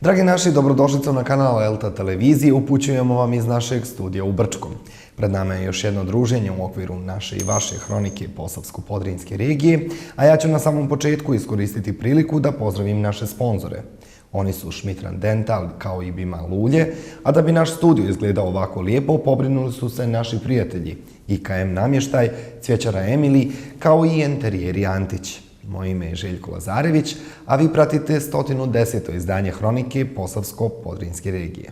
Dragi naši, dobrodošlicu na kanal Elta televizije, upućujemo vam iz našeg studija u Brčkom. Pred nama je još jedno druženje u okviru naše i vaše hronike Posavsko-Podrinjske regije, a ja ću na samom početku iskoristiti priliku da pozdravim naše sponzore. Oni su Schmidt Dental kao i Bima Lulje, a da bi naš studio izgledao ovako lijepo, pobrinuli su se naši prijatelji IKM Namještaj, Cvjećara Emili, kao i Enterijeri Antić. Moje ime je Željko Lazarević, a vi pratite 110. izdanje hronike Posavsko-Podrinjske regije.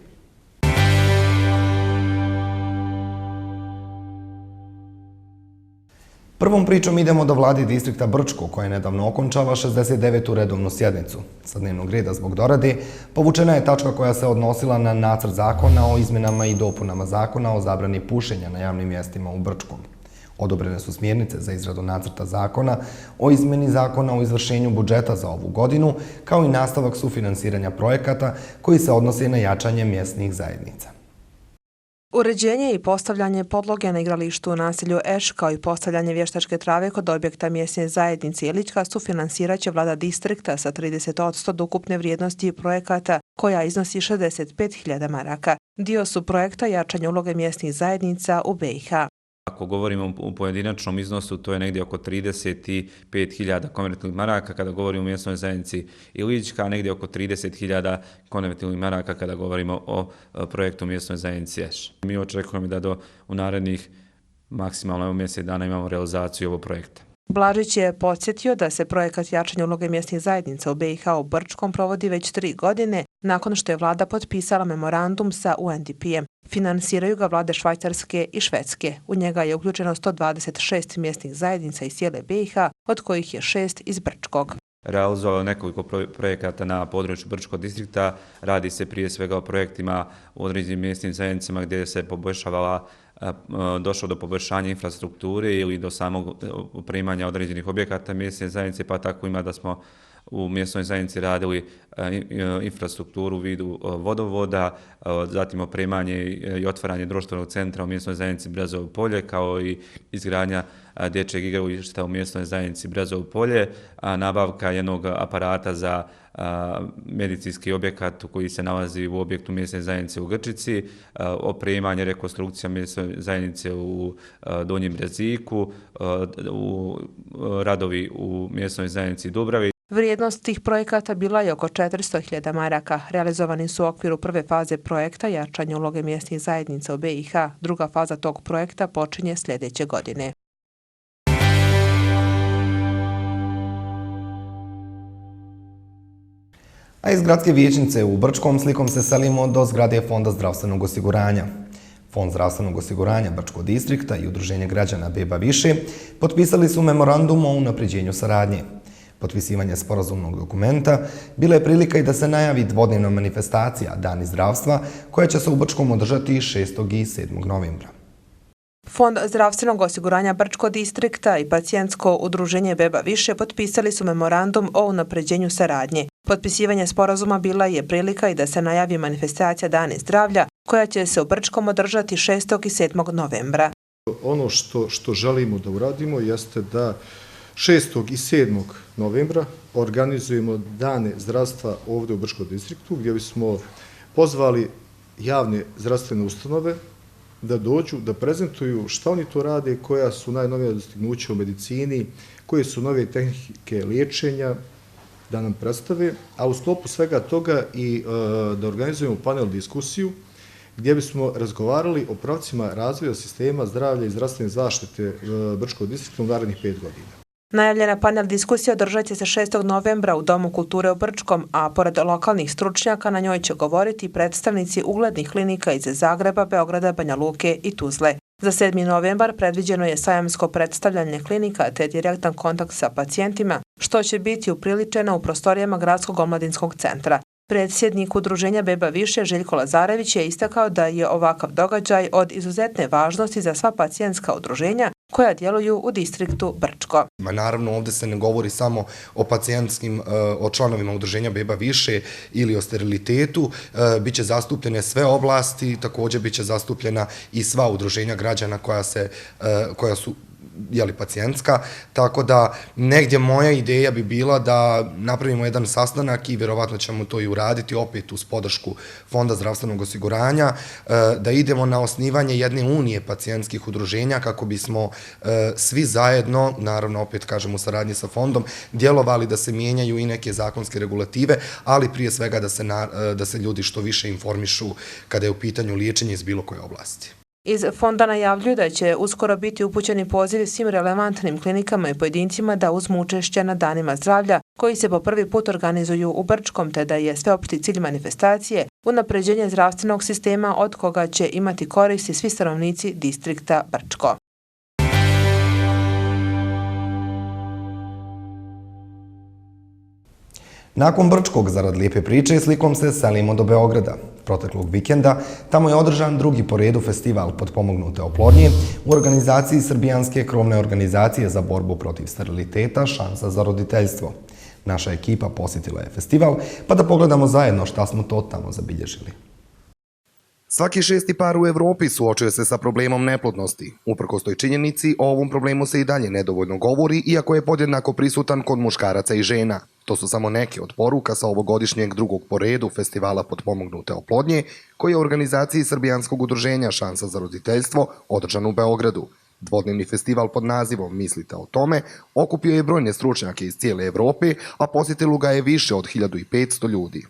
Prvom pričom idemo do vlade distrikta Brčko, koja je nedavno okončala 69. redovnu sjednicu. Sa dnevnog reda zbog dorade povučena je tačka koja se odnosila na nacrt zakona o izmenama i dopunama zakona o zabrani pušenja na javnim mjestima u Brčkom. Odobrene su smjernice za izradu nacrta zakona o izmeni zakona o izvršenju budžeta za ovu godinu, kao i nastavak sufinansiranja projekata koji se odnose na jačanje mjesnih zajednica. Uređenje i postavljanje podloge na igralištu u naselju Eš, kao i postavljanje vještačke trave kod objekta mjesne zajednice Ilićka sufinansirat će vlada distrikta sa 30% od ukupne vrijednosti projekata, koja iznosi 65.000 maraka. Dio su projekta jačanja uloge mjesnih zajednica u BiH. Ako govorimo u pojedinačnom iznosu, to je negdje oko 35.000 konvertibilnih maraka kada govorimo o mjesnoj zajednici Ilićka, a negdje oko 30.000 konvertibilnih maraka kada govorimo o projektu mjesnoj zajednici Eš. Mi očekujemo da u narednih maksimalno mjesec dana imamo realizaciju ovog projekta. Blažić je podsjetio da se projekat jačanja uloge mjesnih zajednica u BiH u Brčkom provodi već 3 godine nakon što je vlada potpisala memorandum sa UNDP-em. Finansiraju ga vlade Švajcarske i Švedske. U njega je uključeno 126 mjesnih zajednica iz cijele BiH, od kojih je 6 iz Brčkog. Realizovalo nekoliko projekata na području Brčkog distrikta. Radi se prije svega o projektima u određenim mjesnim zajednicama gdje se došlo do poboljšanja infrastrukture ili do samog opremanja određenih objekata mjesne zajednice, pa tako ima da smo u mjesnoj zajednici radili infrastrukturu u vidu vodovoda, zatim opremanje i otvaranje društvenog centra u mjesnoj zajednici Brezovo polje, kao i izgradnja dječjeg igrališta u mjesnoj zajednici Brezovo polje, nabavka jednog aparata za medicinski objekat koji se nalazi u objektu mjesne zajednice u Grčici, opremanje, rekonstrukcija mjesne zajednice u Donjem Breziku, radovi u mjesnoj zajednici Dubravi. Vrijednost tih projekata bila je oko 400.000 maraka. Realizovani su u okviru prve faze projekta jačanja uloge mjesnih zajednica u BiH. Druga faza tog projekta počinje sljedeće godine. A iz gradske vijećnice u Brčkom slikom se selimo do zgrade Fonda zdravstvenog osiguranja. Fond zdravstvenog osiguranja Brčkog distrikta i Udruženje građana Beba više potpisali su memorandum o unapređenju saradnje. Potpisivanje sporazumnog dokumenta bila je prilika i da se najavi dvodnevna manifestacija Dani zdravstva koja će se u Brčkom održati 6. i 7. novembra. Fond zdravstvenog osiguranja Brčkog distrikta i pacijentsko udruženje Beba više potpisali su memorandum o unapređenju saradnje. Potpisivanje sporazuma bila je prilika i da se najavi manifestacija Dani zdravlja koja će se u Brčkom održati 6. i 7. novembra. Ono što želimo da uradimo jeste da 6. i 7. novembra organizujemo dane zdravstva ovdje u Brčkom distriktu gdje bismo pozvali javne zdravstvene ustanove da dođu, da prezentuju šta oni to rade, koja su najnovija dostignuća u medicini, koje su nove tehnike liječenja, da nam predstave, a u sklopu svega toga i da organizujemo panel diskusiju gdje bismo razgovarali o pravcima razvoja sistema zdravlja i zdravstvene zaštite Brčkog distrikta u narednih 5 godina. Najavljena panel diskusija održat će se 6. novembra u Domu kulture u Brčkom, a pored lokalnih stručnjaka na njoj će govoriti predstavnici uglednih klinika iz Zagreba, Beograda, Banja Luke i Tuzle. Za 7. novembar predviđeno je sajamsko predstavljanje klinika te direktan kontakt sa pacijentima, što će biti upriličeno u prostorijama Gradskog omladinskog centra. Predsjednik udruženja Beba više Željko Lazarević je istakao da je ovakav događaj od izuzetne važnosti za sva pacijentska udruženja koja djeluju u distriktu Brčko. Naravno, ovdje se ne govori samo o pacijentskim, o članovima udruženja Beba više ili o sterilitetu, biće zastupljene sve oblasti, također biće zastupljena i sva udruženja građana koja su pacijentska, tako da negdje moja ideja bi bila da napravimo jedan sastanak i vjerovatno ćemo to i uraditi opet uz podršku Fonda zdravstvenog osiguranja, da idemo na osnivanje jedne unije pacijentskih udruženja kako bismo svi zajedno, naravno opet kažem u saradnji sa fondom, djelovali da se mijenjaju i neke zakonske regulative, ali prije svega da se ljudi što više informišu kada je u pitanju liječenje iz bilo koje oblasti. Iz fonda najavljuju da će uskoro biti upućeni pozivi svim relevantnim klinikama i pojedincima da uzmu učešće na danima zdravlja koji se po prvi put organizuju u Brčkom, te da je sveopšti cilj manifestacije unapređenje zdravstvenog sistema od koga će imati koristi svi stanovnici distrikta Brčko. Nakon Brčkog, zarad lijepe priče i slikom se selimo do Beograda. Proteklog vikenda tamo je održan drugi po redu festival potpomognute oplodnje u organizaciji Srbijanske krovne organizacije za borbu protiv steriliteta Šansa za roditeljstvo. Naša ekipa posjetila je festival, pa da pogledamo zajedno šta smo to tamo zabilježili. Svaki 6. par u Evropi suočuje se sa problemom neplodnosti. Uprkos toj činjenici, o ovom problemu se i dalje nedovoljno govori, iako je podjednako prisutan kod muškaraca i žena. To su samo neke od poruka sa ovogodišnjeg drugog po redu festivala potpomognute oplodnje, koji je u organizaciji Srbijanskog udruženja Šansa za roditeljstvo održan u Beogradu. Dvodnevni festival pod nazivom Mislite o tome okupio je brojne stručnjake iz cijele Evrope, a posjetilo ga je više od 1500 ljudi.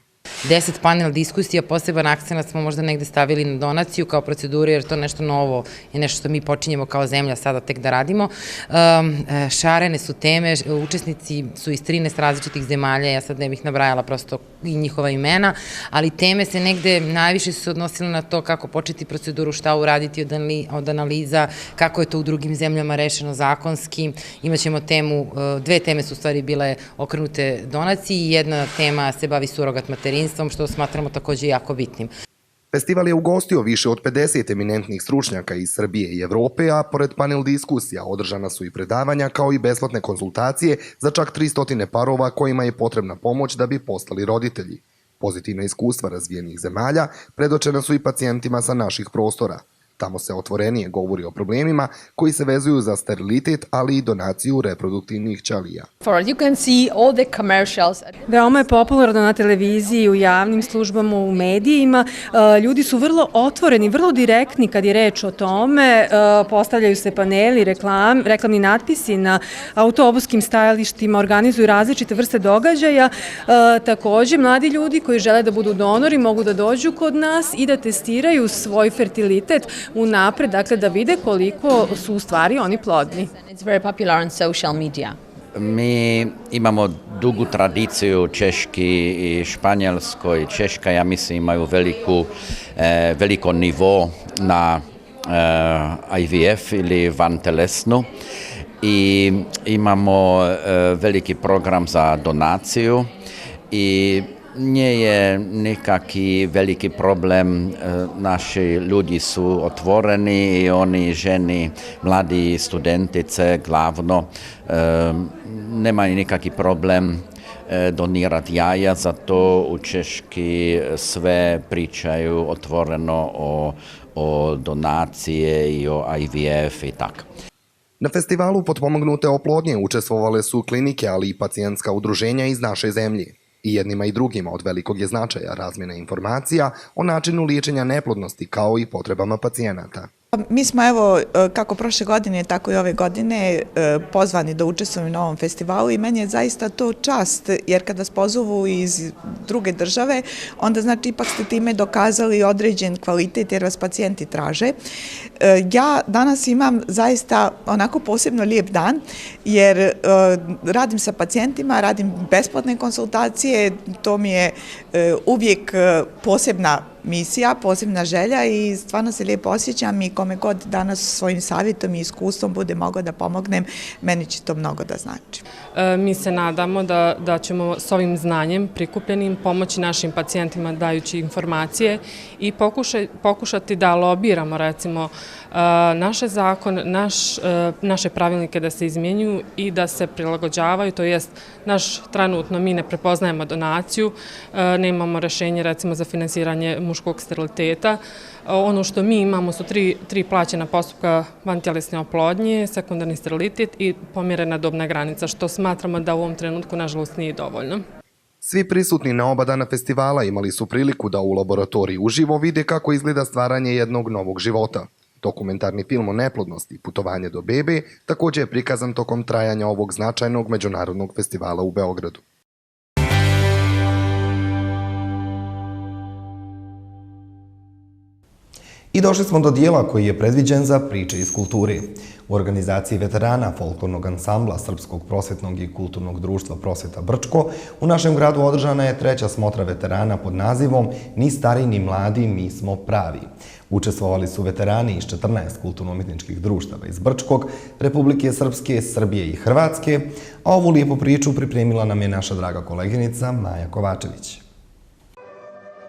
10 panel diskusija, poseban akcenat smo možda negde stavili na donaciju kao proceduru, jer to nešto novo je nešto što mi počinjemo kao zemlja sada tek da radimo. Šarene su teme, učesnici su iz 13 različitih zemalja, ja sad ne bih nabrajala prosto i njihova imena, ali teme se negde najviše su odnosile na to kako početi proceduru, šta uraditi od analiza, kako je to u drugim zemljama rešeno zakonski. Imaćemo temu, dve teme su u stvari bile okrenute donaciji i jedna tema se bavi surogat materinstvom, što smatramo takođe jako bitnim. Festival je ugostio više od 50 eminentnih stručnjaka iz Srbije i Evrope, a pored panel diskusija održana su i predavanja kao i besplatne konsultacije za čak 300 parova kojima je potrebna pomoć da bi postali roditelji. Pozitivna iskustva razvijenih zemalja predočena su i pacijentima sa naših prostora. Tamo se otvorenije govori o problemima koji se vezuju za sterilitet, ali i donaciju reproduktivnih ćelija. Veoma je popularno na televiziji, u javnim službama, u medijima. Ljudi su vrlo otvoreni, vrlo direktni kad je reč o tome. Postavljaju se paneli, reklamni natpisi na autobuskim stajalištima, organizuju različite vrste događaja. Takođe, mladi ljudi koji žele da budu donori mogu da dođu kod nas i da testiraju svoj fertilitet unapred, dakle da vide koliko su u stvari oni plodni. Mi imamo dugu tradiciju Češki i Španjolskoj. Češka, ja mislim, imaju veliko nivo na IVF ili vantelesnu i imamo veliki program za donaciju i nije je nekaki veliki problem, naši ljudi su otvoreni i oni ženi, mladi studentice glavno, nemaju nikaki problem donirati jaja, zato u Češki sve pričaju otvoreno o donacije i o IVF i tako. Na festivalu potpomognute oplodnje učestvovale su klinike, ali i pacijentska udruženja iz naše zemlje. I jednima i drugima od velikog je značaja razmjena informacija o načinu liječenja neplodnosti kao i potrebama pacijenata. Mi smo evo kako prošle godine, tako i ove godine pozvani da učestvujemo na ovom festivalu i meni je zaista to čast, jer kad vas pozovu iz druge države, onda znači ipak ste time dokazali određen kvalitet jer vas pacijenti traže. Ja danas imam zaista onako posebno lijep dan, jer radim sa pacijentima, radim besplatne konsultacije, to mi je uvijek posebna misija, posebna želja i stvarno se lijepo osjećam i kome god danas svojim savjetom i iskustvom bude mogao da pomognem, meni će to mnogo da znači. Mi se nadamo da ćemo s ovim znanjem prikupljenim pomoći našim pacijentima dajući informacije i pokušati da lobiramo recimo naše zakon, naše pravilnike da se izmjenjuju i da se prilagođavaju, to jest mi ne prepoznajemo donaciju, nemamo rešenje recimo za finansiranje muškog steriliteta. Ono što mi imamo su tri plaćena postupka vantelesne oplodnje, sekundarni sterilitet i pomjerena dobna granica, što smatramo da u ovom trenutku nažalost nije dovoljno. Svi prisutni na oba dana festivala imali su priliku da u laboratoriji uživo vide kako izgleda stvaranje jednog novog života. Dokumentarni film o neplodnosti Putovanje do bebe također je prikazan tokom trajanja ovog značajnog međunarodnog festivala u Beogradu. I došli smo do dijela koji je predviđen za priče iz kulture. U organizaciji veterana folklornog ansambla Srpskog prosvetnog i kulturnog društva Prosveta Brčko u našem gradu održana je 3. smotra veterana pod nazivom Ni stari ni mladi, mi smo pravi. Učestvovali su veterani iz 14 kulturno-umjetničkih društava iz Brčkog, Republike Srpske, Srbije i Hrvatske, a ovu lijepu priču pripremila nam je naša draga koleginica Maja Kovačević.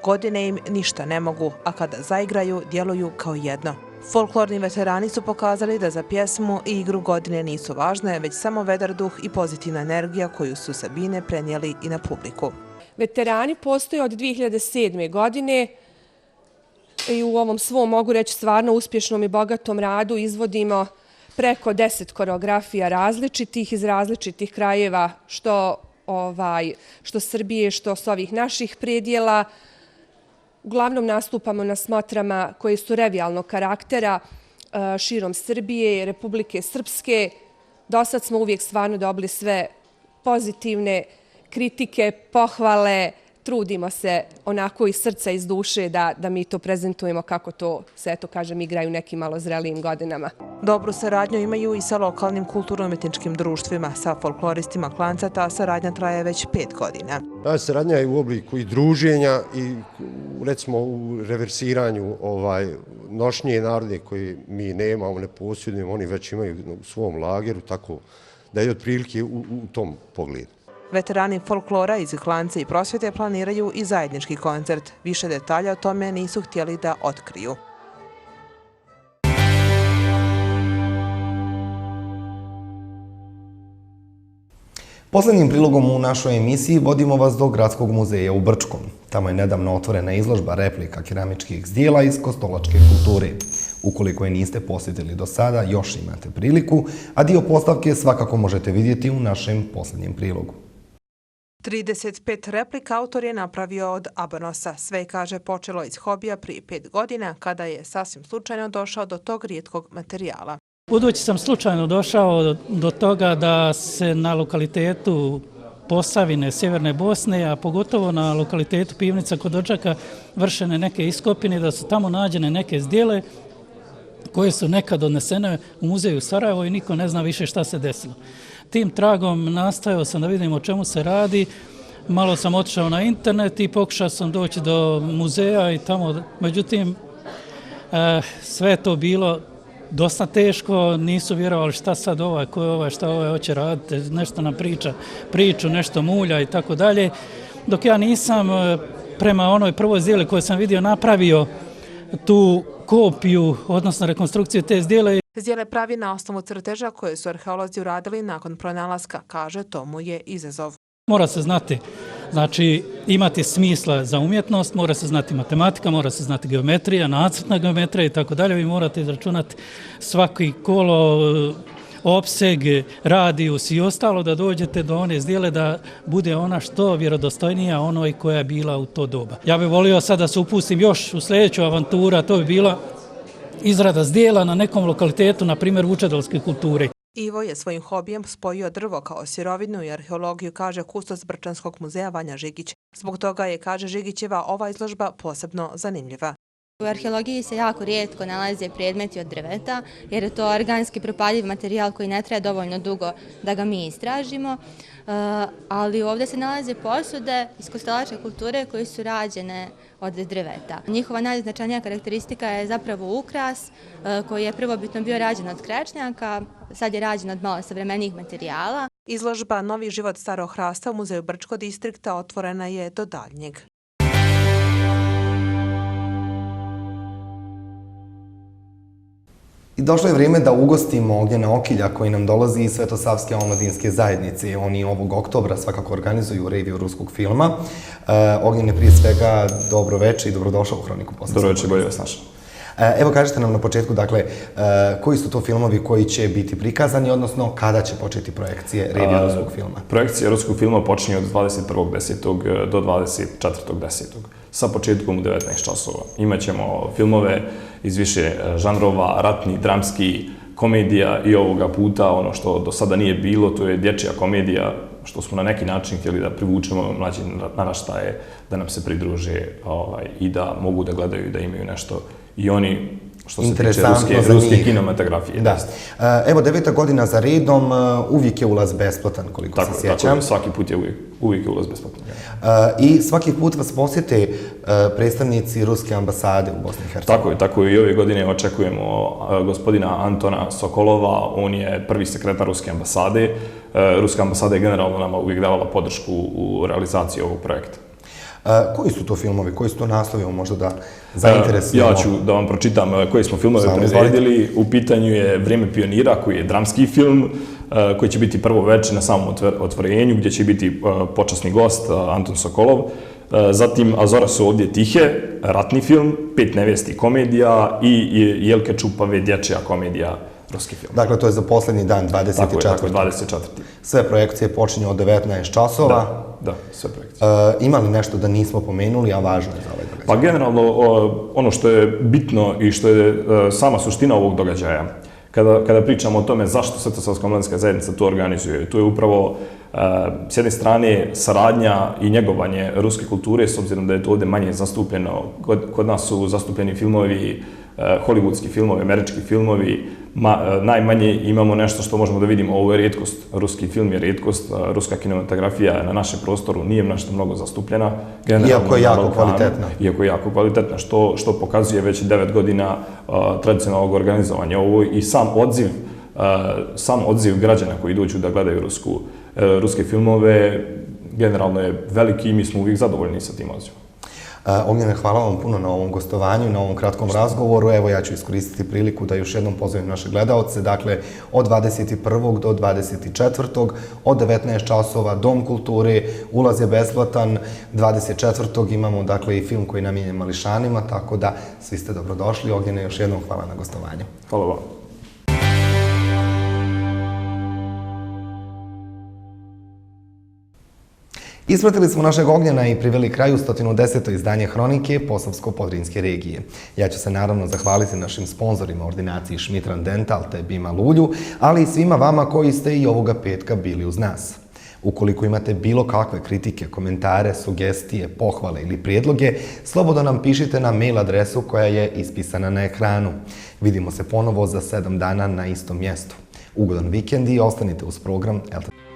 Godine im ništa ne mogu, a kada zaigraju, djeluju kao jedno. Folklorni veterani su pokazali da za pjesmu i igru godine nisu važne, već samo vedar duh i pozitivna energija koju su Sabine prenijeli i na publiku. Veterani postoje od 2007. godine i u ovom svom, mogu reći, stvarno uspješnom i bogatom radu izvodimo preko 10 koreografija različitih iz različitih krajeva, što Srbije, što s ovih naših predjela. Uglavnom nastupamo na smotrama koje su revijalnog karaktera širom Srbije, Republike Srpske. Do sad smo uvijek stvarno dobili sve pozitivne kritike, pohvale. Trudimo se onako iz srca, iz duše da mi to prezentujemo kako to se, eto kažem, igraju nekim malo zrelijim godinama. Dobru saradnju imaju i sa lokalnim kulturno-umjetničkim društvima. Sa folkloristima Klanca ta saradnja traje već 5 godina. Saradnja je u obliku i druženja i recimo u reversiranju nošnje narodne koje mi nemamo, ne posjedujemo, oni već imaju u svom lageru, tako da je otprilike u tom pogledu. Veterani folklora iz Klance i Prosvjete planiraju i zajednički koncert. Više detalja o tome nisu htjeli da otkriju. Posljednjim prilogom u našoj emisiji vodimo vas do Gradskog muzeja u Brčkom. Tamo je nedavno otvorena izložba replika keramičkih zdjela iz kostolačke kulture. Ukoliko je niste posjetili do sada, još imate priliku, a dio postavke svakako možete vidjeti u našem posljednjem prilogu. 35 replika autor je napravio od abanosa. Sve, kaže, počelo iz hobija prije 5 godina, kada je sasvim slučajno došao do tog rijetkog materijala. Budući sam slučajno došao do toga da se na lokalitetu Posavine, Sjeverne Bosne, a pogotovo na lokalitetu Pivnica kod Odžaka vršene neke iskopine, da su tamo nađene neke zdjele koje su nekad odnesene u muzej u Sarajevo i niko ne zna više šta se desilo. Tim tragom nastojao sam da vidim o čemu se radi. Malo sam otišao na internet i pokušao sam doći do muzeja i tamo, međutim, sve je to bilo dosta teško, nisu vjerovali šta sad ko je šta hoće raditi, nešto nam priču, nešto mulja i tako dalje. Dok ja nisam prema onoj prvoj zdjeli koju sam vidio napravio tu kopiju, odnosno rekonstrukciju te zdjele. Zdjele pravi na osnovu crteža koje su arheolozi uradili nakon pronalaska, kaže, to mu je izazov. Mora se znati, znači imati smisla za umjetnost, mora se znati matematika, mora se znati geometrija, nacrtna geometrija i tako dalje. Vi morate izračunati svaki kolo, opseg, radijus i ostalo da dođete do one zdjele da bude ona što vjerodostojnija onoj koja je bila u to doba. Ja bih volio sad da se upustim još u sljedeću avanturu, a to bi bila izrada zdjela na nekom lokalitetu, na primjer vučedolske kulture. Ivo je svojim hobijem spojio drvo kao sirovinu i arheologiju, kaže kustos Brčanskog muzeja Vanja Žigić. Zbog toga je, kaže Žigićeva, ova izložba posebno zanimljiva. U arheologiji se jako rijetko nalaze predmeti od drveta, jer je to organski propaljiv materijal koji ne traje dovoljno dugo da ga mi istražimo, ali ovdje se nalaze posude iz kostolačke kulture koje su rađene od drveta. Njihova najznačajnija karakteristika je zapravo ukras koji je prvobitno bio rađen od krečnjaka, sad je rađen od malo savremenijih materijala. Izložba Novi život starog hrasta u muzeju Brčko distrikta otvorena je do daljnjeg. I došlo je vrijeme da ugostimo Ognjena Okilja koji nam dolazi iz Svetosavske omladinske zajednice. Oni ovog oktobra svakako organizuju reviju ruskog filma. Ognjene, prije svega, dobro veče i dobrodošao u Hroniku Posavskog. Dobro veče, bolje vas našao. Evo, kažete nam na početku, dakle, koji su to filmovi koji će biti prikazani, odnosno kada će početi projekcije revija ruskog filma? Projekcije ruskog filma počinje od 21.10. do 24.10. sa početkom u 19 časova. Imaćemo filmove iz više žanrova, ratni, dramski, komedija i ovoga puta ono što do sada nije bilo, to je dječja komedija, što smo na neki način htjeli da privučemo mlađe naraštaje, da nam se pridruže i da mogu da gledaju i da imaju nešto i oni što se tiče ruske kinematografije. Da. Evo, 9. godina za redom, uvijek je ulaz besplatan, koliko se sjećam. Tako, svaki put je uvijek ulaz besplatan. I svaki put vas posjete predstavnici Ruske ambasade u Bosni i Hercegovini. Tako je. I ove godine očekujemo gospodina Antona Sokolova, on je prvi sekretar Ruske ambasade. Ruska ambasada je generalno nama uvijek davala podršku u realizaciji ovog projekta. Koji su to filmovi, koji su to naslovi, možda da zainteresujemo? Ja ću da vam pročitam koje smo filmove proizvedili. U pitanju je Vrijeme pionira, koji je dramski film, koji će biti prvo veče na samom otvorenju, gdje će biti počasni gost Anton Sokolov. Zatim Azora su ovdje tihe, ratni film, 5 nevijesti komedija i Jelke Čupave, dječja komedija, ruski film. Dakle, to je za posljednji dan, 24. Tako je, 24. Sve projekcije počinju od 19 časova. Da, sve projekcije. Ima li nešto da nismo pomenuli, a važno je za ovaj događaj? Pa generalno, ono što je bitno i što je sama suština ovog događaja, kada pričamo o tome zašto Svetosavska omladinska zajednica to organizuje, to je upravo s jedne strane saradnja i njegovanje ruske kulture, s obzirom da je to ovdje manje zastupljeno. Kod nas su zastupljeni filmovi, hollywoodski filmovi, američki filmovi, najmanje imamo nešto što možemo da vidimo, ovo je rijetkost, ruski film je rijetkost, ruska kinematografija na našem prostoru nije nešto mnogo zastupljena. Iako je jako kvalitetna. Iako je jako kvalitetna, što pokazuje već 9 godina tradicionalnog organizovanja ovo i sam odziv građana koji dođu da gledaju ruske filmove generalno je veliki i mi smo uvijek zadovoljni sa tim odzivom. Ognjene, hvala vam puno na ovom gostovanju, na ovom kratkom razgovoru. Evo, ja ću iskoristiti priliku da još jednom pozovem naše gledalce. Dakle, od 21. do 24. od 19 časova, Dom kulture, ulaz je besplatan. 24. imamo, dakle, i film koji je namijenjen mališanima, tako da svi ste dobrodošli. Ognjene, još jednom hvala na gostovanju. Hvala vam. Ispratili smo našeg Ognjena i priveli kraju 110. izdanje Hronike Posavsko-Podrinjske regije. Ja ću se naravno zahvaliti našim sponzorima ordinaciji Schmidt Dental te Bima Lulju, ali i svima vama koji ste i ovoga petka bili uz nas. Ukoliko imate bilo kakve kritike, komentare, sugestije, pohvale ili prijedloge, slobodno nam pišite na mail adresu koja je ispisana na ekranu. Vidimo se ponovo za 7 dana na istom mjestu. Ugodan vikend i ostanite uz program LTV.